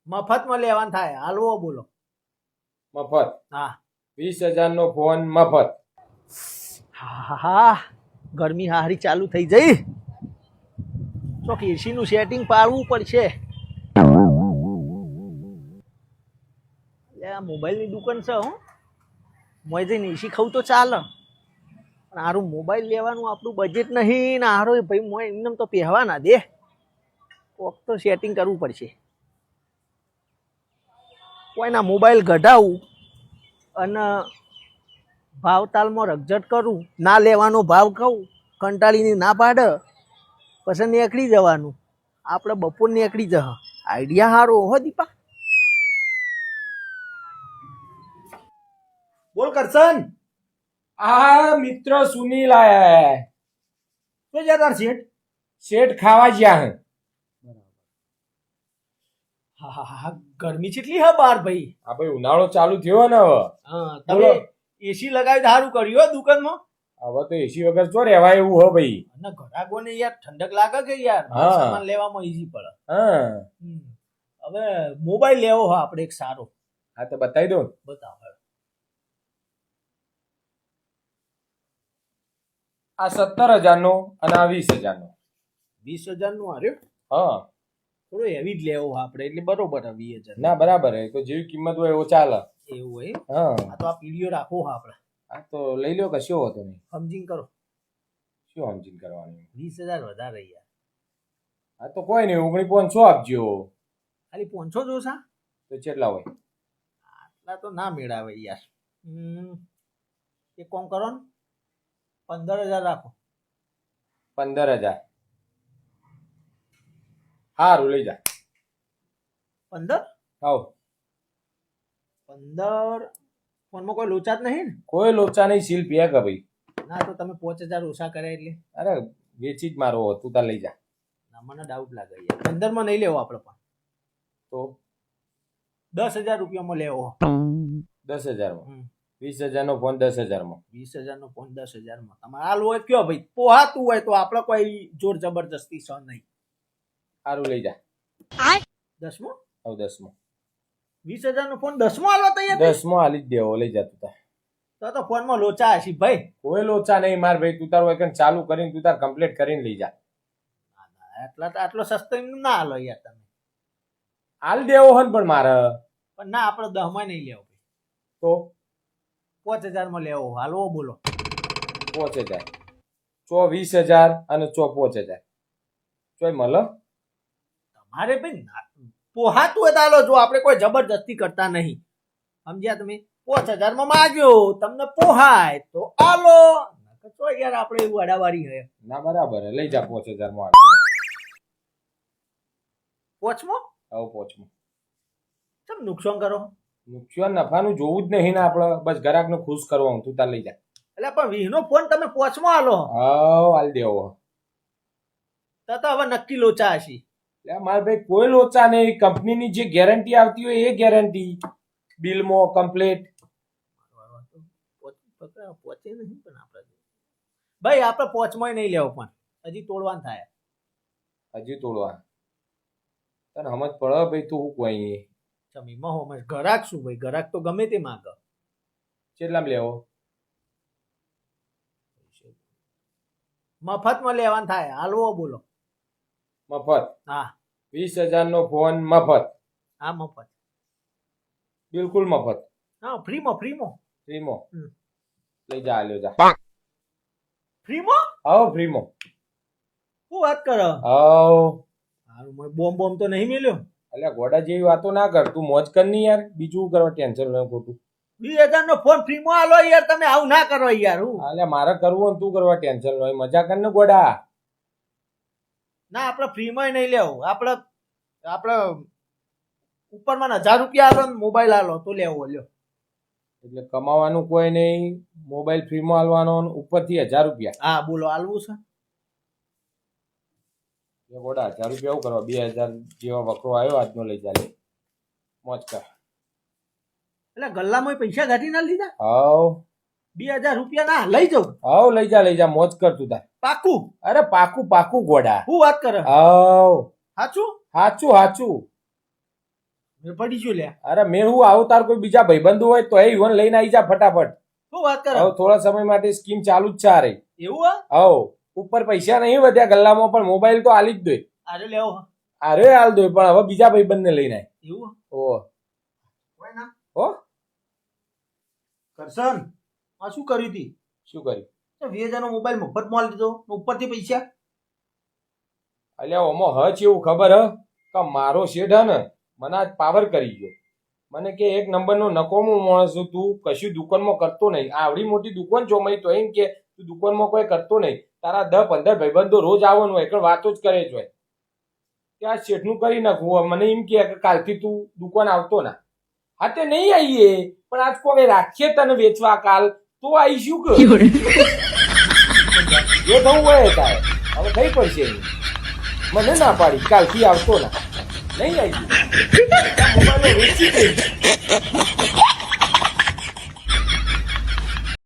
મફતમાં લેવાનું થાય. હાલવો બોલો. મફત. હા 20,000 નો ફોન મફત. હા ગરમી હારી ચાલુ થઈ જઈ. ચોક એસી નું સેટિંગ પાડવું પડશે. આ મોબાઈલની દુકાન છે હું મોય જઈને એસી ખાવું તો ચાલે પણ હારું મોબાઈલ લેવાનું આપણું બજેટ નહીં ને હારો ભાઈ મોય એમને તો પહેવા ના દે. કોક તો સેટિંગ કરવું પડશે. કોઈના મોબાઈલ કઢાવું અને ભાવતાલમાં રગજટ કરું, ના લેવાનો ભાવ કહું, કંટાળીને ના પાડે, પછી નીકળી જવાનું. આપણે બપોર નીકળી જહ. આઈડિયા સારો હો દીપા. બોલ કરશન. આ મિત્ર સુનિલ આયા. તો જતા શેઠ. શેઠ ખાવા ગયા હે. હા હા હા ગરમી કેટલી હા બાર ભાઈ. આ ભાઈ ઉનાળો ચાલુ થયો ને હવે. હા તમે એસી લગાવી સારું કર્યું હો દુકાનમાં. હવે તો એસી વગર ચો રહેવાય એવું હો ભાઈ. અને ઘરાકોને યાર ઠંડક લાગે કે યાર હા. સામાન લેવામાં ઈઝી પડે. હા હવે મોબાઈલ લેવો હોય આપણે એક સારો. હા તો બતાવી દો. બતાવો. આ 17,000 નો અને આ 20,000 નો. 20,000 નું હાર્યો. હા થોડો હેવી જ લેવો આપણે એટલે બરોબર 20,000. ના બરાબર હે. તો જેવી કિંમત હોય એવો ચાલે. એવું હોય. હા આ તો આ પીડીઓ રાખવો હા આપણે. આ તો લઈ લો કશો હોતો નહીં. સમજીને કરો. શું સમજીને કરવાનું? 20,000 વધારે યાર. હા તો કોઈ નહીં 19,500 આપજો. ખાલી 500 જોશા તો કેટલા હોય? આટલા તો ના મેળાવે યાર. એક કોમ કરો ને 15,000 રાખો. 15,000 સારું લઈ જા. 15 આવ. 15 ફોનમાં કોઈ લોચા જ નહીં ને? કોઈ લોચા નહીં. સીલ પીયા કે ભાઈ. ના તો તમે 5,000 ઓછા કર્યા એટલે. અરે વેચી જ મારો તું તાર લઈ જા. ના મને ડાઉટ લાગે યાર. 15 માં નહીં લેવો આપણે પણ. તો 10,000 રૂપિયામાં લેવો. 10,000 માં. 20,000 નો ફોન 10,000 માં. 20,000 નો ફોન 10,000 માં. તમારે હાલ હોય કયો ભાઈ પોહાતું હોય તો આપણે કોઈ જોર જબરજસ્તી છે નહીં. સારું લઈ જા. 10મો. હવે 10 માં. 20,000 નો ફોન 10મો હાલવા તૈયાર? 10 માં હાલી જ દેવો. લઈ જા તું તાર. તો ફોનમાં લોચા હશે ભાઈ. કોઈ લોચા નહીં માર ભાઈ. તું તાર હોય ચાલુ કરીને તું તાર કમ્પ્લીટ કરીને લઈ જા. આટલો સસ્તો એમ ના હાલો યાર તમે. હાલ દેવો હન પણ મારે. પણ ના આપણે 10 માં નહીં લેવો ભાઈ. તો 5,000 માં લેવો. હાલવો બોલો. 5,000 ચો 20,000 અને ચો 5,000 ચોય મળે. તમારે ભાઈ પોહાતું હોય તો હાલો. જો આપણે કોઈ જબરજસ્તી કરતા નહીં. સમજ્યા તમે? 5,000 માં માગ્યો તમને પોહાય તો હાલો. તો યાર આપણે એવું અડાવારી હે. ના બરાબર હે. લઈ જા 5,000 માં. 5મો. આવો 5 માં. કેમ નુકસાન કરો? નુકસાન નફાનું જોવું જ નહીં ને આપણે. બસ ગ્રાહકને ખુશ કરવાનું. તું તાર લઈ જા. એટલે પણ 20 નો ફોન તમે 5મો હાલો. હાવ હાલ દેવો. તો હવે નક્કી લોચા હશે. એટલે મારે ભાઈ કોઈ લોચા નહીં. કંપનીની જે ગેરંટી આવતી હોય એ ગેરંટી. બિલમાં કમ્પ્લીટ. પહોંચે નહીં પણ આપણે ભાઈ આપણે 5મોય નહીં લેવો પણ હજી તોડવાનું થાય. હજી તોડવા તને સમજ પડે ભાઈ. તું હું કોઈ જમીમાં હો ઘરાક શું ભાઈ. ઘરાક તો ગમે તે માંગ. કેટલામાં લેવો? મફતમાં લેવાનું થાય. હાલવો બોલો. મફત. હા 20,000 નો ફોન મફત. હા મફત. બિલકુલ મફત. હા ફ્રીમાં. ફ્રીમાં. ફ્રીમાં. લઈ જા. લ્યો જા. ફ્રીમાં? આવો ફ્રીમાં. શું વાત કરો? આવો. હારું બોમ્બ તો નહીં મેલ્યો? અલ્યા ગોડા જેવી વાતો ના કર. તું મોજ કર ની યાર. બીજું કરવા ટેન્શન ન ખોટું. 20,000 નો ફોન ફ્રીમાં હાલો યાર. તમે આવું ના કરો યાર. હું અલ્યા મારે કરવું ને તું કરવા ટેન્શન ન. મજા કર ને ગોડા. ના આપણે ફ્રીમાં નહીં લેવું. આપણે ઉપરમાં 1,000 રૂપિયા હાલો ને મોબાઈલ હાલો તો લેવો. લ્યો એટલે કમાવાનું કોઈ નહીં. મોબાઈલ ફ્રીમાં આલવાનો ઉપરથી 1,000 રૂપિયા. હા બોલો હાલવું છે. એ ગોડા 1,000 રૂપિયા એવું કરવા? 2,000 જેવા વકરો આવ્યો આજનો. લઈ જા. લે મોજ કર. એટલે ગલ્લામાં પૈસા ઘાટી ના લીધા? હાવ 2,000 રૂપિયા ના લઈ જાઉં. હાવ લઈ જા. લઈ જા. મોજ કર તું તાર. પાકું? અરે પાકું પાકું ગોડા. શું વાત કરે? હાવ સાચું? હાચું હાચું. મેં પડીશું લ્યા. અરે મેં હું આવું તાર કોઈ બીજા ભાઈબંધો હોય તો એ ઈવન લઈને આવી જા ફટાફટ. શું વાત કરે? હવે થોડા સમય માટે સ્કીમ ચાલુ જ છે આ રહી. એવું હા? હવ ઉપર પૈસા નહીં વધ્યા ગલ્લામાં પણ મોબાઈલ તો આલી જ દે. અરે લેવો. અરે હાલ દો પણ હવે બીજા ભાઈબંધને લઈને આય. એવું હા? ઓ હોય ના હો કરશન આ શું કર્યું તી? શું કર્યું? 2000 નો મોબાઈલ મફતમાં લીધો ઉપરથી પૈસા. અલ્યા ઓમાં હચ એવું ખબર હ કે મારો શેઠ હે ને મને આજ પાવર કરી ગયો. મને કે એક નંબરનો નકોમો માણસ છું તું, કશું દુકાનમાં કરતો નહીં. આવડી મોટી દુકાન ચોમાઈ તો એમ કે તું દુકાનમાં કોઈ કરતો નહીં. તારા 10-15 ભાઈબંધો રોજ આવવાનું હોય એટલે વાતો જ કરે છે. કે આ શેઠનું કરી નાખવું. મને એમ કે કાલથી તું દુકાન આવતો ના. હા તે નહીં આવીએ પણ આજ કોઈ રાખીએ તને વેચવા કાલ તો આવીશું કે જે થવું હોય તારે હવે થઈ પડશે એનું. મને ના પાડી કાલથી આવતો ના નહીં આવી મોબાઈલ વેચી દઈશ.